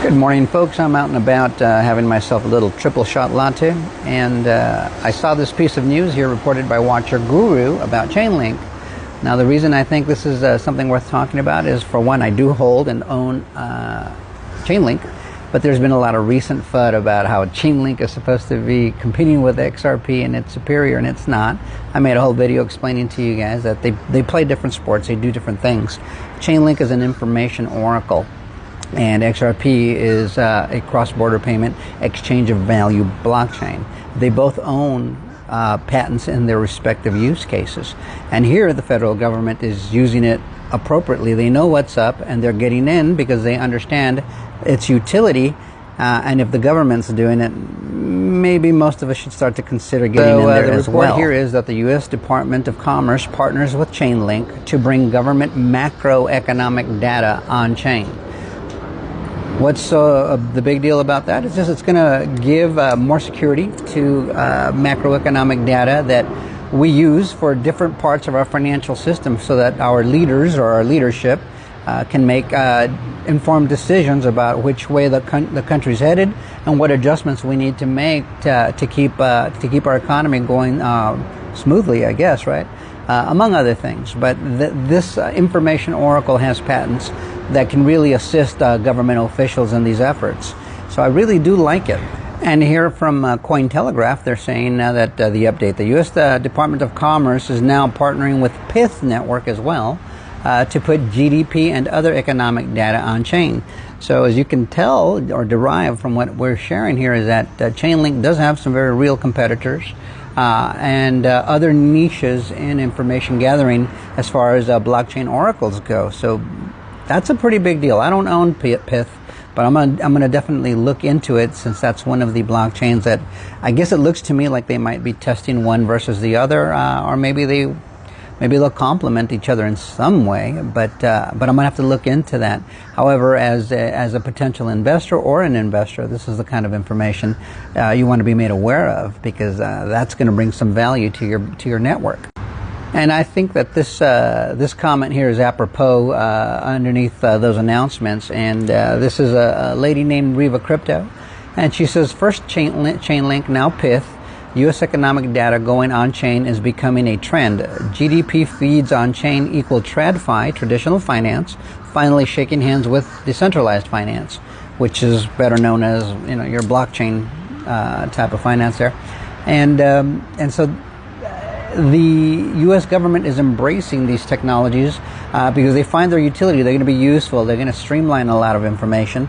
Good morning, folks. I'm out and about having myself a little triple shot latte, and I saw this piece of news here reported by Watcher Guru about Chainlink. Now, the reason I think this is something worth talking about is, for one, I do hold and own Chainlink, but there's been a lot of recent FUD about how Chainlink is supposed to be competing with XRP and it's superior, and it's not. I made a whole video explaining to you guys that they play different sports, they do different things. Chainlink is an information oracle, and XRP is a cross-border payment exchange of value blockchain. They both own patents in their respective use cases. And here the federal government is using it appropriately. They know what's up, and they're getting in because they understand its utility. And if the government's doing it, maybe most of us should start to consider getting in there as well. The report here is that the U.S. Department of Commerce partners with Chainlink to bring government macroeconomic data on-chain. What's the big deal about that? It's just it's going to give more security to macroeconomic data that we use for different parts of our financial system, so that our leaders or our leadership can make informed decisions about which way the country's headed and what adjustments we need to make to keep our economy going smoothly, I guess, right? Among other things. But this information oracle has patents that can really assist governmental officials in these efforts. So I really do like it. And here from Cointelegraph, they're saying that the update, the U.S. Department of Commerce is now partnering with Pith Network as well to put GDP and other economic data on chain. So as you can tell or derive from what we're sharing here, is that Chainlink does have some very real competitors and other niches in information gathering as far as blockchain oracles go. So that's a pretty big deal. I don't own Pith, but I'm gonna definitely look into it, since that's one of the blockchains that I guess it looks to me like they might be testing one versus the other, or maybe they'll complement each other in some way. But I'm gonna have to look into that. However, as a potential investor or an investor, this is the kind of information you want to be made aware of, because that's going to bring some value to your network. And I think that this comment here is apropos underneath those announcements. And this is a lady named Riva Crypto, and she says, first Chainlink, now Pith. U.S. economic data going on-chain is becoming a trend. GDP feeds on-chain equal TradFi, traditional finance, finally shaking hands with decentralized finance, which is better known as your blockchain type of finance there. And so the U.S. government is embracing these technologies because they find their utility. They're going to be useful. They're going to streamline a lot of information.